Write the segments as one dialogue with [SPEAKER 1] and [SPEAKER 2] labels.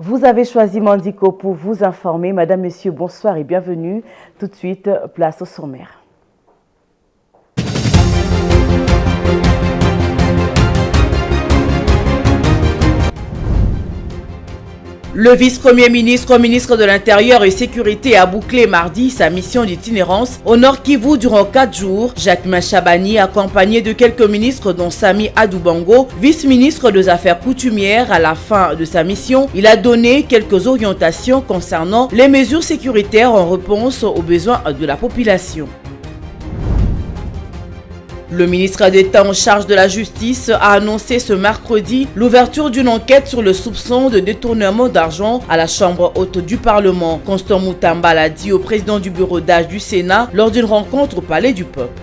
[SPEAKER 1] Vous avez choisi Mandiko pour vous informer. Madame, Monsieur, bonsoir et bienvenue. Tout de suite, place au sommaire. Le vice-premier ministre, ministre de l'Intérieur et Sécurité, a bouclé mardi sa mission d'itinérance au Nord Kivu durant 4 jours. Jacquemain Chabani, accompagné de quelques ministres dont Sami Adoubango, vice-ministre des Affaires coutumières, à la fin de sa mission, il a donné quelques orientations concernant les mesures sécuritaires en réponse aux besoins de la population. Le ministre d'État en charge de la justice a annoncé ce mercredi l'ouverture d'une enquête sur le soupçon de détournement d'argent à la Chambre haute du Parlement. Constant Moutamba l'a dit au président du bureau d'âge du Sénat lors d'une rencontre au Palais du Peuple.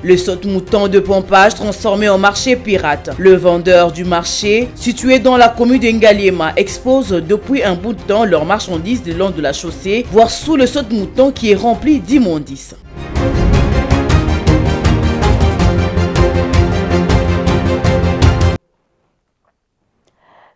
[SPEAKER 1] Le saute-mouton de pompage transformé en marché pirate. Le vendeur du marché, situé dans la commune d'Engaliema, expose depuis un bout de temps leurs marchandises le long de la chaussée, voire sous le saute-mouton qui est rempli d'immondices.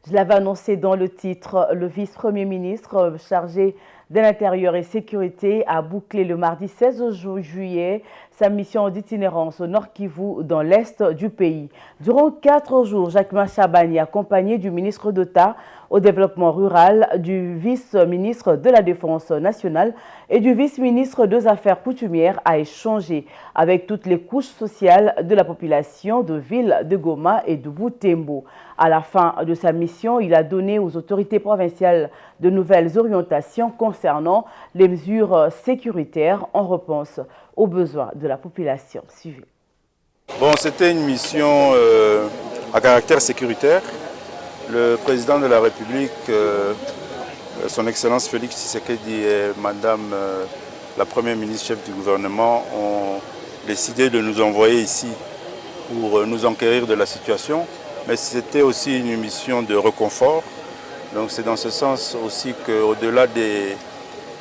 [SPEAKER 1] Je l'avais annoncé dans le titre, le vice-premier ministre chargé de l'Intérieur et Sécurité a bouclé le mardi 16 juillet sa mission d'itinérance au Nord Kivu dans l'Est du pays. Durant 4 jours, Jacquemain Chabani, accompagné du ministre d'État au développement rural, du vice-ministre de la Défense nationale et du vice-ministre des Affaires coutumières, a échangé avec toutes les couches sociales de la population de ville de Goma et de Butembo. À la fin de sa mission, il a donné aux autorités provinciales de nouvelles orientations concernant les mesures sécuritaires en réponse aux besoins de la population. Suivez.
[SPEAKER 2] Bon, c'était une mission à caractère sécuritaire. Le président de la République, son Excellence Félix Tshisekedi et Madame la Première ministre chef du gouvernement ont décidé de nous envoyer ici pour nous enquérir de la situation. Mais c'était aussi une mission de réconfort. Donc c'est dans ce sens aussi qu'au-delà des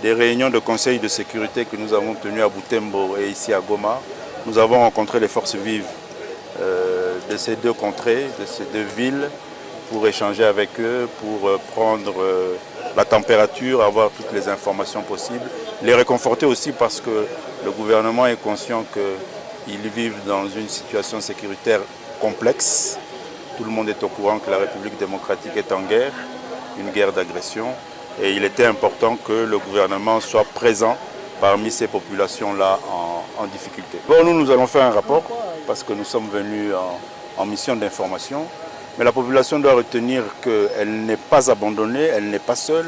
[SPEAKER 2] réunions de conseil de sécurité que nous avons tenues à Butembo et ici à Goma, nous avons rencontré les forces vives de ces deux contrées, de ces deux villes, pour échanger avec eux, pour prendre la température, avoir toutes les informations possibles, les réconforter aussi parce que le gouvernement est conscient qu'ils vivent dans une situation sécuritaire complexe. Tout le monde est au courant que la République démocratique est en guerre, une guerre d'agression, et il était important que le gouvernement soit présent parmi ces populations-là en difficulté. Bon, nous allons faire un rapport parce que nous sommes venus en mission d'information, mais la population doit retenir qu'elle n'est pas abandonnée, elle n'est pas seule.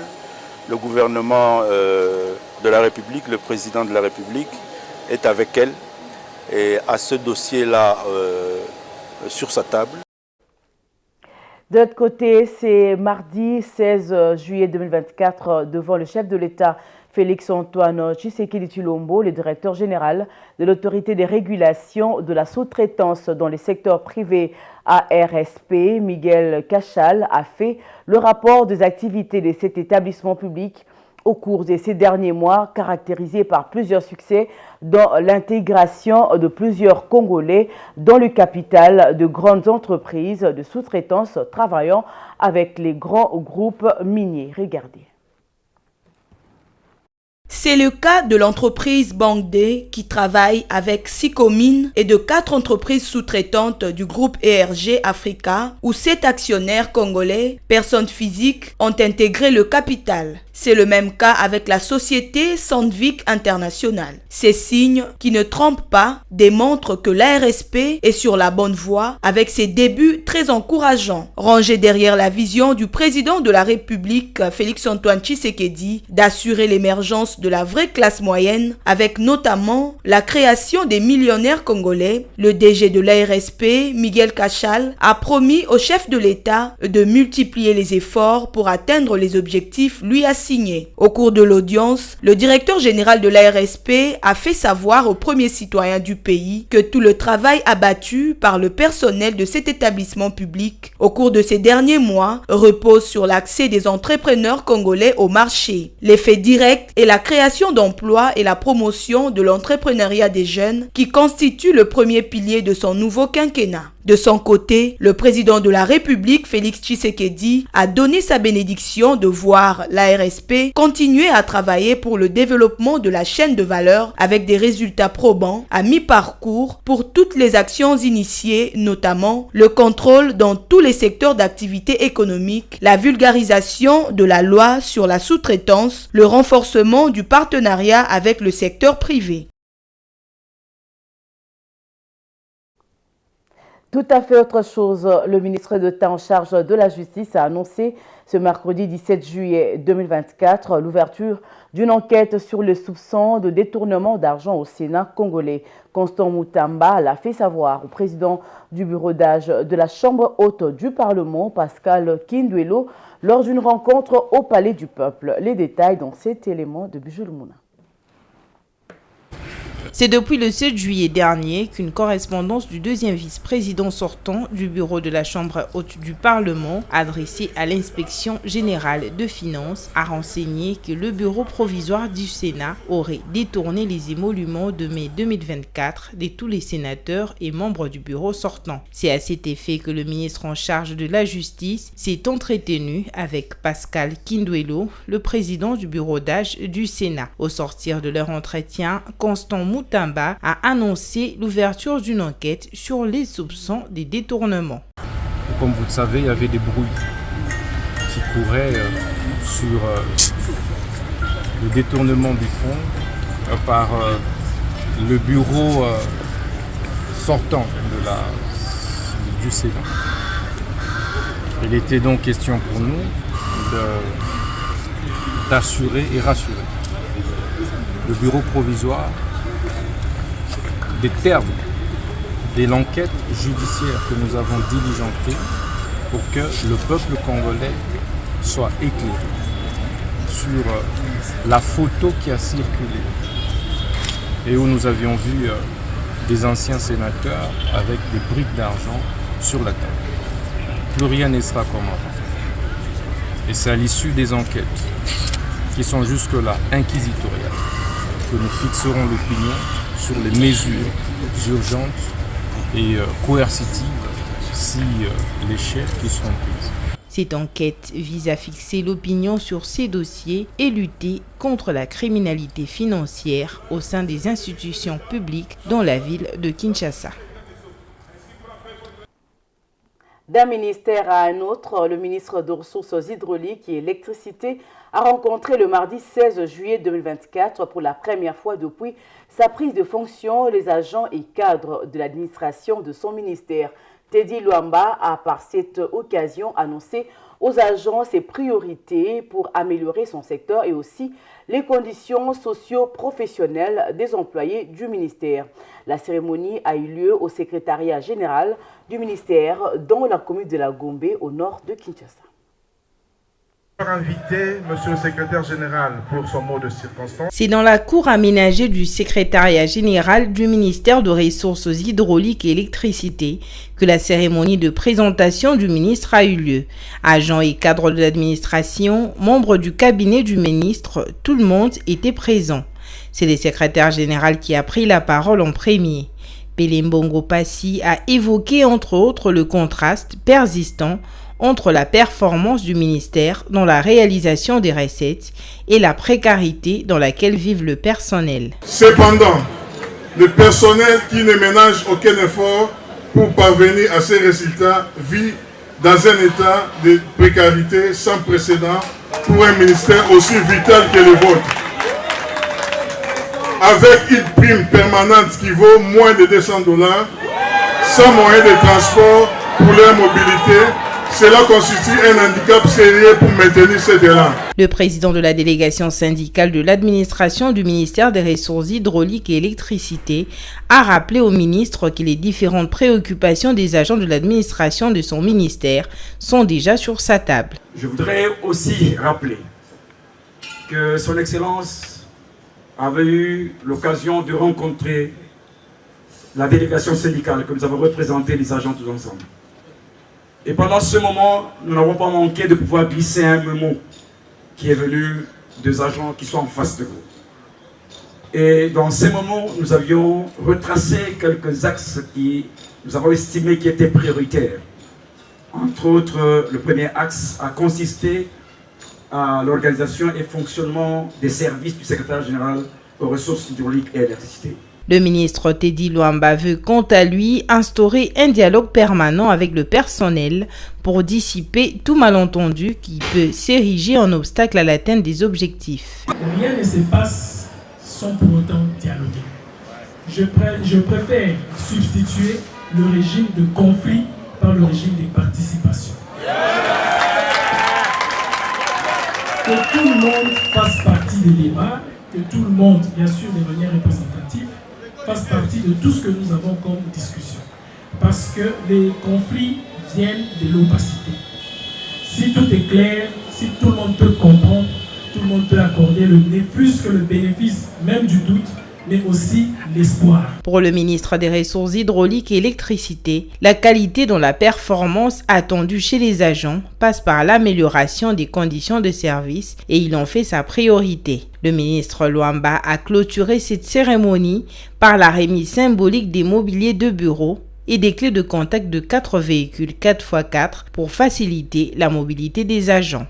[SPEAKER 2] Le gouvernement de la République, le président de la République est avec elle et a ce dossier-là sur sa table.
[SPEAKER 1] De l'autre côté, c'est mardi 16 juillet 2024, devant le chef de l'État, Félix-Antoine Tshisekedi Tshilombo, le directeur général de l'autorité des régulations de la sous-traitance dans les secteurs privés ARSP, Miguel Cachal, a fait le rapport des activités de cet établissement public au cours de ces derniers mois, caractérisé par plusieurs succès dans l'intégration de plusieurs Congolais dans le capital de grandes entreprises de sous-traitance travaillant avec les grands groupes miniers. Regardez.
[SPEAKER 3] C'est le cas de l'entreprise Bangde qui travaille avec 6 communes et de 4 entreprises sous-traitantes du groupe ERG Africa où 7 actionnaires congolais, personnes physiques, ont intégré le capital. C'est le même cas avec la société Sandvik International. Ces signes, qui ne trompent pas, démontrent que l'ARSP est sur la bonne voie avec ses débuts très encourageants. Rangés derrière la vision du président de la République, Félix-Antoine Tshisekedi, d'assurer l'émergence de la vraie classe moyenne avec notamment la création des millionnaires congolais, le DG de l'ARSP, Miguel Cachal, a promis au chef de l'État de multiplier les efforts pour atteindre les objectifs lui assignés. Au cours de l'audience, le directeur général de l'ARSP a fait savoir aux premiers citoyens du pays que tout le travail abattu par le personnel de cet établissement public au cours de ces derniers mois repose sur l'accès des entrepreneurs congolais au marché. L'effet direct est la création d'emplois et la promotion de l'entrepreneuriat des jeunes qui constitue le premier pilier de son nouveau quinquennat. De son côté, le président de la République, Félix Tshisekedi, a donné sa bénédiction de voir l'ARSP continuer à travailler pour le développement de la chaîne de valeur avec des résultats probants à mi-parcours pour toutes les actions initiées, notamment le contrôle dans tous les secteurs d'activité économique, la vulgarisation de la loi sur la sous-traitance, le renforcement du partenariat avec le secteur privé.
[SPEAKER 1] Tout à fait autre chose, le ministre d'État en charge de la Justice a annoncé ce mercredi 17 juillet 2024 l'ouverture d'une enquête sur les soupçons de détournement d'argent au Sénat congolais. Constant Moutamba l'a fait savoir au président du bureau d'âge de la Chambre haute du Parlement, Pascal Kinduelo, lors d'une rencontre au Palais du Peuple. Les détails dans cet élément de Bijou Mouna.
[SPEAKER 4] C'est depuis le 7 juillet dernier qu'une correspondance du deuxième vice-président sortant du bureau de la Chambre haute du Parlement, adressée à l'inspection générale de finances, a renseigné que le bureau provisoire du Sénat aurait détourné les émoluments de mai 2024 de tous les sénateurs et membres du bureau sortant. C'est à cet effet que le ministre en charge de la Justice s'est entretenu avec Pascal Kinduelo, le président du bureau d'âge du Sénat. Au sortir de leur entretien, Constant Moutamba a annoncé l'ouverture d'une enquête sur les soupçons des détournements.
[SPEAKER 5] Comme vous le savez, il y avait des bruits qui couraient sur le détournement des fonds par le bureau sortant du Sénat. Il était donc question pour nous d'assurer et rassurer le bureau provisoire des termes de l'enquête judiciaire que nous avons diligentée pour que le peuple congolais soit éclairé sur la photo qui a circulé et où nous avions vu des anciens sénateurs avec des briques d'argent sur la table. Plus rien ne sera comme avant. Et c'est à l'issue des enquêtes qui sont jusque-là inquisitoriales que nous fixerons l'opinion sur les mesures urgentes et coercitives si les chefs qui seront prises.
[SPEAKER 4] Cette enquête vise à fixer l'opinion sur ces dossiers et lutter contre la criminalité financière au sein des institutions publiques dans la ville de Kinshasa.
[SPEAKER 1] D'un ministère à un autre, le ministre des Ressources hydrauliques et électricité a rencontré le mardi 16 juillet 2024 pour la première fois depuis sa prise de fonction les agents et cadres de l'administration de son ministère. Teddy Luamba a par cette occasion annoncé aux agents ses priorités pour améliorer son secteur et aussi les conditions socio-professionnelles des employés du ministère. La cérémonie a eu lieu au secrétariat général du ministère dans la commune de la Gombe au nord de Kinshasa.
[SPEAKER 6] Invité, monsieur le secrétaire général, pour son mot de circonstance.
[SPEAKER 4] C'est dans la cour aménagée du secrétariat général du ministère des Ressources hydrauliques et électricité que la cérémonie de présentation du ministre a eu lieu. Agents et cadres de l'administration, membres du cabinet du ministre, tout le monde était présent. C'est le secrétaire général qui a pris la parole en premier. Pelembongo Passi a évoqué entre autres le contraste persistant entre la performance du ministère dans la réalisation des recettes et la précarité dans laquelle vivent le personnel.
[SPEAKER 6] Cependant, le personnel qui ne ménage aucun effort pour parvenir à ces résultats vit dans un état de précarité sans précédent pour un ministère aussi vital que le vôtre. Avec une prime permanente qui vaut moins de $200, sans moyen de transport pour leur mobilité, cela constitue un handicap sérieux pour maintenir cet élan.
[SPEAKER 4] Le président de la délégation syndicale de l'administration du ministère des Ressources hydrauliques et électricité a rappelé au ministre que les différentes préoccupations des agents de l'administration de son ministère sont déjà sur sa table.
[SPEAKER 7] Je voudrais aussi rappeler que son Excellence avait eu l'occasion de rencontrer la délégation syndicale que nous avons représenté les agents tous ensemble. Et pendant ce moment, nous n'avons pas manqué de pouvoir glisser un mot qui est venu des agents qui sont en face de vous. Et dans ces moments, nous avions retracé quelques axes qui nous avons estimé qui étaient prioritaires. Entre autres, le premier axe a consisté à l'organisation et fonctionnement des services du secrétaire général aux ressources hydrauliques et électricité.
[SPEAKER 4] Le ministre Teddy Luamba veut quant à lui instaurer un dialogue permanent avec le personnel pour dissiper tout malentendu qui peut s'ériger en obstacle à l'atteinte des objectifs.
[SPEAKER 8] Rien ne se passe sans pour autant dialoguer. Je préfère substituer le régime de conflit par le régime de participation. Que tout le monde fasse partie des débats, que tout le monde, bien sûr de manière représentative, fasse partie de tout ce que nous avons comme discussion. Parce que les conflits viennent de l'opacité. Si tout est clair, si tout le monde peut comprendre, tout le monde peut accorder plus que le bénéfice, même du doute, mais aussi l'espoir.
[SPEAKER 4] Pour le ministre des Ressources hydrauliques et électricité, la qualité dans la performance attendue chez les agents passe par l'amélioration des conditions de service et il en fait sa priorité. Le ministre Luamba a clôturé cette cérémonie par la remise symbolique des mobiliers de bureau et des clés de contact de 4 véhicules 4x4 pour faciliter la mobilité des agents.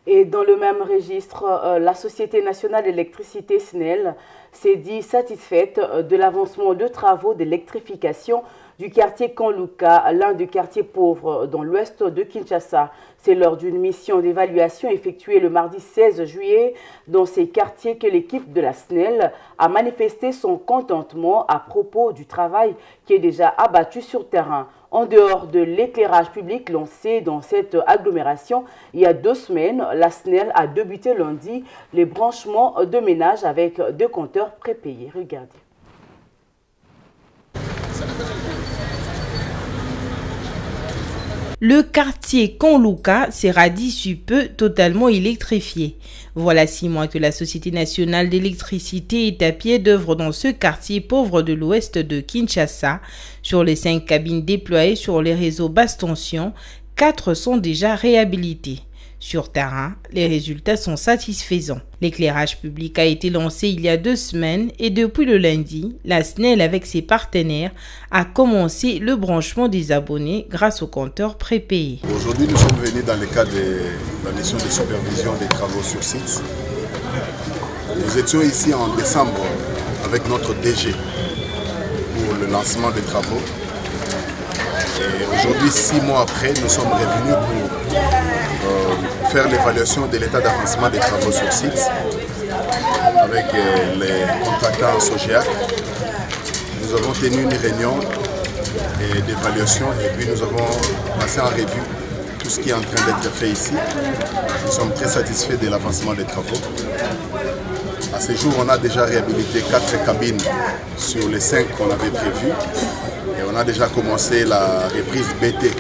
[SPEAKER 1] Et dans le même registre, la Société nationale d'électricité SNEL s'est dit satisfaite de l'avancement de travaux d'électrification du quartier Kanluka, l'un des quartiers pauvres dans l'ouest de Kinshasa. C'est lors d'une mission d'évaluation effectuée le mardi 16 juillet dans ces quartiers que l'équipe de la SNEL a manifesté son contentement à propos du travail qui est déjà abattu sur terrain. En dehors de l'éclairage public lancé dans cette agglomération, il y a 2 semaines, la SNEL a débuté lundi les branchements de ménage avec 2 compteurs prépayés. Regardez.
[SPEAKER 4] Le quartier Kanluka sera d'ici peu totalement électrifié. Voilà 6 mois que la Société nationale d'électricité est à pied d'œuvre dans ce quartier pauvre de l'ouest de Kinshasa. Sur les 5 cabines déployées sur les réseaux basse tension, 4 sont déjà réhabilitées. Sur terrain, les résultats sont satisfaisants. L'éclairage public a été lancé il y a 2 semaines et depuis le lundi, la SNEL avec ses partenaires a commencé le branchement des abonnés grâce au compteur prépayé.
[SPEAKER 9] Aujourd'hui, nous sommes venus dans le cadre de la mission de supervision des travaux sur site. Nous étions ici en décembre avec notre DG pour le lancement des travaux. Et aujourd'hui, 6 mois après, nous sommes revenus pour faire l'évaluation de l'état d'avancement des travaux sur site avec les contractants Sogeac. Nous avons tenu une réunion d'évaluation et puis nous avons passé en revue tout ce qui est en train d'être fait ici. Nous sommes très satisfaits de l'avancement des travaux. À ce jour, on a déjà réhabilité 4 cabines sur les 5 qu'on avait prévues. Et on a déjà commencé la reprise BT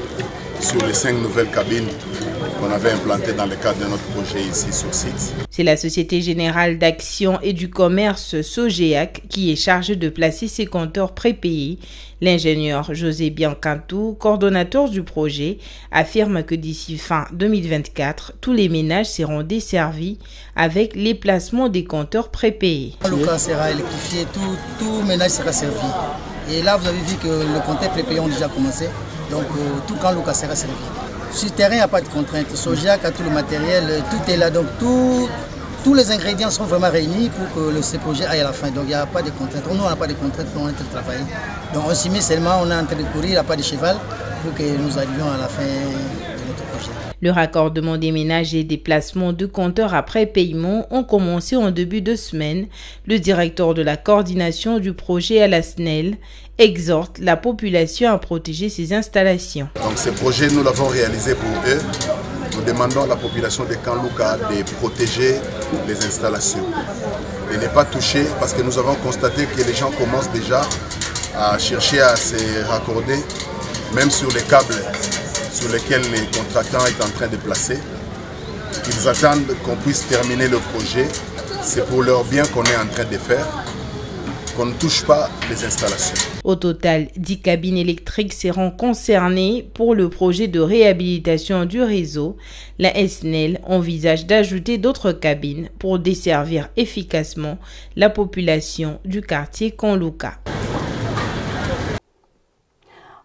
[SPEAKER 9] sur les 5 nouvelles cabines qu'on avait implantées dans le cadre de notre projet ici sur site.
[SPEAKER 4] C'est la Société Générale d'Action et du Commerce Sogeac qui est chargée de placer ces compteurs prépayés. L'ingénieur José Biancantou, coordonnateur du projet, affirme que d'ici fin 2024, tous les ménages seront desservis avec les placements des compteurs prépayés.
[SPEAKER 10] Le cas sera électrifié, tout ménage sera servi. Et là, vous avez vu que le compteur prépayé ont déjà commencé, donc tout Kanluka sera servi. Sur le terrain, il n'y a pas de contraintes. Sogeac a tout le matériel, tout est là, donc tous les ingrédients sont vraiment réunis pour que ce projet aille à la fin. Donc il n'y a pas de contraintes. Nous, on n'a pas de contraintes pour travailler. Donc on s'y met seulement, on est en train de courir, il n'y a pas de cheval pour que nous arrivions à la fin de notre projet.
[SPEAKER 4] Le raccordement des ménages et des placements de compteurs après paiement ont commencé en début de semaine. Le directeur de la coordination du projet à la SNEL exhorte la population à protéger ses installations.
[SPEAKER 9] Donc ce projet, nous l'avons réalisé pour eux. Nous demandons à la population de Kanluka de protéger les installations, de ne pas toucher, parce que nous avons constaté que les gens commencent déjà à chercher à se raccorder, même sur les câbles sur lesquels les contractants sont en train de placer. Ils attendent qu'on puisse terminer le projet. C'est pour leur bien qu'on est en train de faire. qu'on ne touche pas les installations.
[SPEAKER 4] Au total, 10 cabines électriques seront concernées pour le projet de réhabilitation du réseau. La SNEL envisage d'ajouter d'autres cabines pour desservir efficacement la population du quartier Konluka.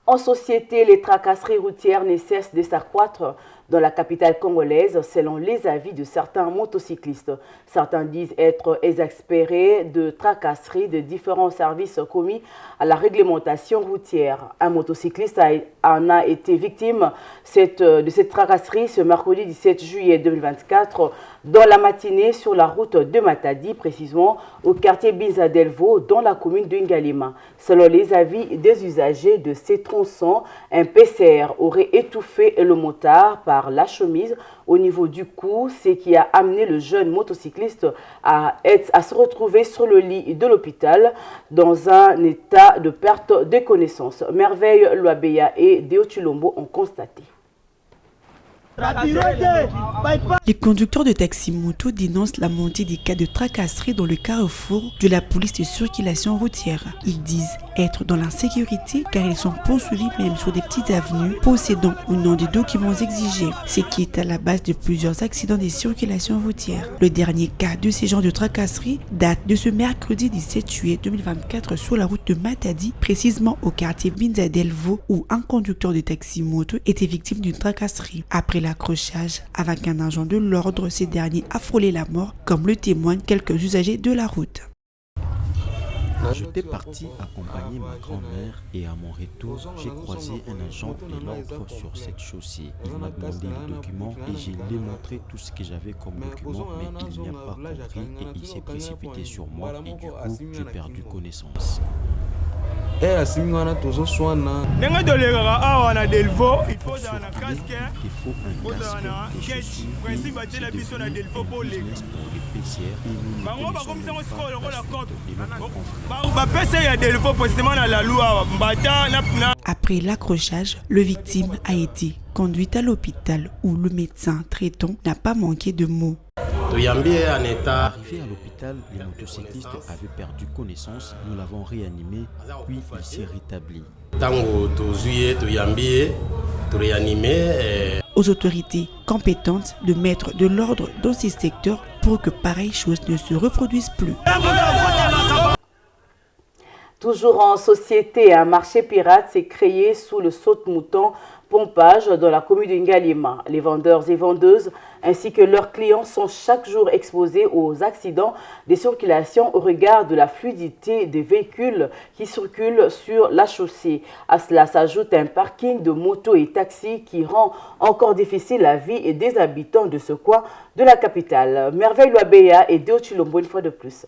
[SPEAKER 1] En société, les tracasseries routières ne cessent de s'accroître dans la capitale congolaise, selon les avis de certains motocyclistes. Certains disent être exaspérés de tracasseries de différents services commis à la réglementation routière. Un motocycliste en a été victime de cette tracasserie ce mercredi 17 juillet 2024 dans la matinée sur la route de Matadi, précisément au quartier Bizadelvo, dans la commune de Ngalima. Selon les avis des usagers de ces tronçons, un PCR aurait étouffé le motard par la chemise au niveau du cou, ce qui a amené le jeune motocycliste à se retrouver sur le lit de l'hôpital dans un état de perte de connaissance. Merveille Loabeya et Deo Chilombo ont constaté.
[SPEAKER 11] Les conducteurs de taxi-moto dénoncent la montée des cas de tracasserie dans le carrefour de la police de circulation routière. Ils disent être dans l'insécurité car ils sont poursuivis même sur des petites avenues possédant ou non des documents exigés, ce qui est à la base de plusieurs accidents de circulation routière. Le dernier cas de ces genres de tracasserie date de ce mercredi 17 juillet 2024 sur la route de Matadi, précisément au quartier Binzadelvo, où un conducteur de taxi-moto était victime d'une tracasserie. Après l'accrochage avec un agent de l'ordre, ces derniers a frôlé la mort, comme le témoignent quelques usagers de la route.
[SPEAKER 12] J'étais parti accompagner ma grand-mère et à mon retour, j'ai croisé un agent de l'ordre sur cette chaussée. Il m'a demandé les documents et je lui ai montré tout ce que j'avais comme document, mais il n'a pas compris et il s'est précipité sur moi et du coup, j'ai perdu connaissance.
[SPEAKER 13] Pour circuler, il te faut un casque, des chaussures et c'est devenu un business pour les PCR et nous ne connaissons pas.
[SPEAKER 11] Après l'accrochage, le victime a été conduit à l'hôpital où le médecin traitant n'a pas manqué de mots.
[SPEAKER 12] Arrivé à l'hôpital, le motocycliste avait perdu connaissance. Nous l'avons réanimé, puis il s'est rétabli.
[SPEAKER 11] Aux autorités compétentes de mettre de l'ordre dans ces secteurs pour que pareilles choses ne se reproduisent plus.
[SPEAKER 1] Toujours en société, un marché pirate s'est créé sous le saute-mouton Pompage dans la commune de Ngalima. Les vendeurs et vendeuses ainsi que leurs clients sont chaque jour exposés aux accidents de circulation au regard de la fluidité des véhicules qui circulent sur la chaussée. À cela s'ajoute un parking de motos et taxis qui rend encore difficile la vie des habitants de ce coin de la capitale. Merveille Loabeya et Deo Chilombo une fois de plus.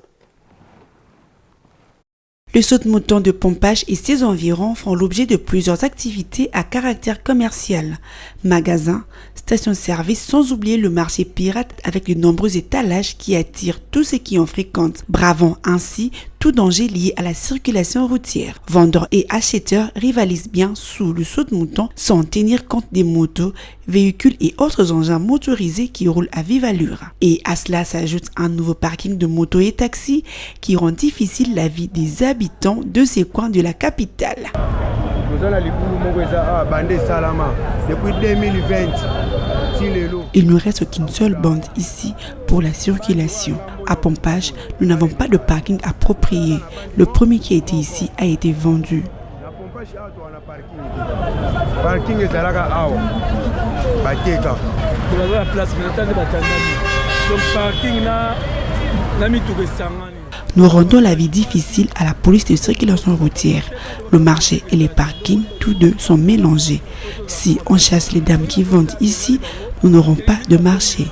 [SPEAKER 11] Le saute-mouton de Pompage et ses environs font l'objet de plusieurs activités à caractère commercial. Magasins, stations-service, sans oublier le marché pirate avec de nombreux étalages qui attirent tous ceux qui en fréquentent, bravant ainsi tout danger lié à la circulation routière. Vendeurs et acheteurs rivalisent bien sous le saute-mouton sans tenir compte des motos, véhicules et autres engins motorisés qui roulent à vive allure. Et à cela s'ajoute un nouveau parking de motos et taxis qui rend difficile la vie des habitants de ces coins de la capitale. Il ne reste qu'une seule bande ici pour la circulation. À Pompage, nous n'avons pas de parking approprié. Le premier qui était ici a été vendu. Nous rendons la vie difficile à la police de circulation routière. Le marché et les parkings, tous deux, sont mélangés. Si on chasse les dames qui vendent ici, nous n'aurons pas de marché.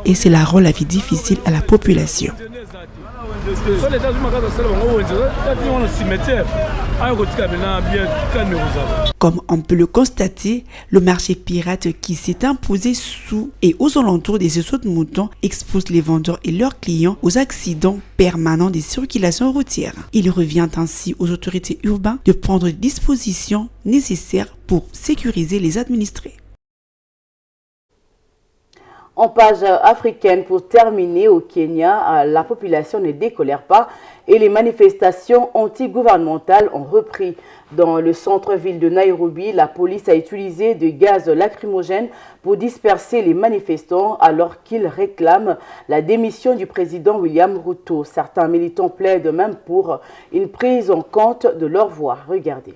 [SPEAKER 11] Et cela rend la vie difficile à la population. Comme on peut le constater, le marché pirate qui s'est imposé sous et aux alentours des saute-moutons expose les vendeurs et leurs clients aux accidents permanents des circulations routières. Il revient ainsi aux autorités urbaines de prendre les dispositions nécessaires pour sécuriser les administrés. En page africaine, pour terminer, au Kenya, la population ne décolère pas
[SPEAKER 1] et les manifestations anti-gouvernementales ont repris. Dans le centre-ville de Nairobi, la police a utilisé du gaz lacrymogène pour disperser les manifestants alors qu'ils réclament la démission du président William Ruto. Certains militants plaident même pour une prise en compte de leur voix. Regardez.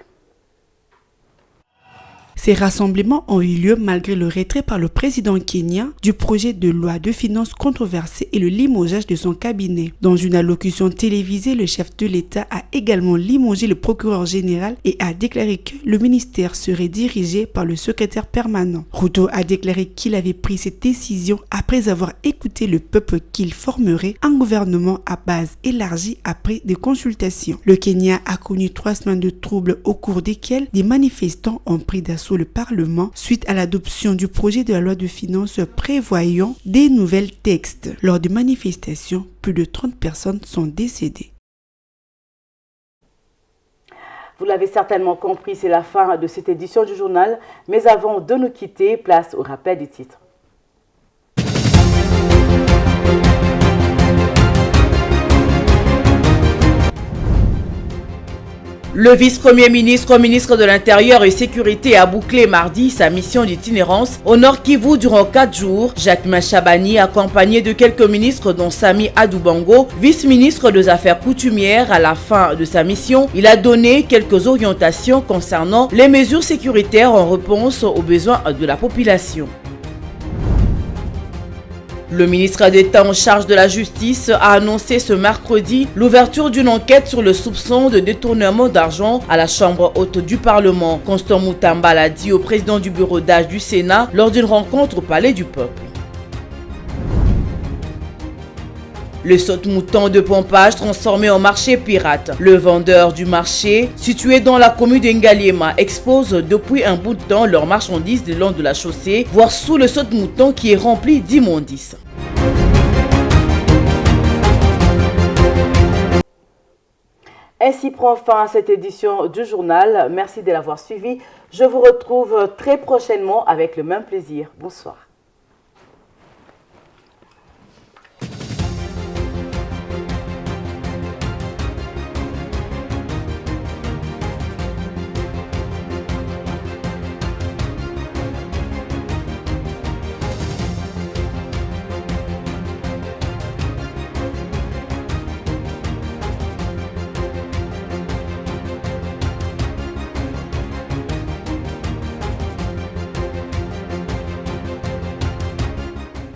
[SPEAKER 11] Ces rassemblements ont eu lieu malgré le retrait par le président kenyan du projet de loi de finances controversé et le limogeage de son cabinet. Dans une allocution télévisée, le chef de l'État a également limogé le procureur général et a déclaré que le ministère serait dirigé par le secrétaire permanent. Ruto a déclaré qu'il avait pris cette décision après avoir écouté le peuple qu'il formerait un gouvernement à base élargie après des consultations. Le Kenya a connu 3 semaines de troubles au cours desquelles des manifestants ont pris d'assaut le Parlement suite à l'adoption du projet de la loi de finances prévoyant des nouvelles textes. Lors de manifestations, plus de 30 personnes sont décédées.
[SPEAKER 1] Vous l'avez certainement compris, c'est la fin de cette édition du journal. Mais avant de nous quitter, place au rappel des titres.
[SPEAKER 3] Le vice-premier ministre, ministre de l'Intérieur et Sécurité a bouclé mardi sa mission d'itinérance au Nord Kivu durant 4 jours. Jacques Machabani, accompagné de quelques ministres dont Sami Adoubango, vice-ministre des Affaires coutumières, à la fin de sa mission, il a donné quelques orientations concernant les mesures sécuritaires en réponse aux besoins de la population. Le ministre d'État en charge de la justice a annoncé ce mercredi l'ouverture d'une enquête sur le soupçon de détournement d'argent à la Chambre haute du Parlement. Constant Moutamba l'a dit au président du bureau d'âge du Sénat lors d'une rencontre au Palais du Peuple. Le saute-mouton de pompage transformé en marché pirate. Le vendeur du marché, situé dans la commune d'Engaliema, expose depuis un bout de temps leurs marchandises le long de la chaussée, voire sous le saute-mouton qui est rempli d'immondices.
[SPEAKER 1] Ainsi prend fin cette édition du journal. Merci de l'avoir suivi. Je vous retrouve très prochainement avec le même plaisir. Bonsoir.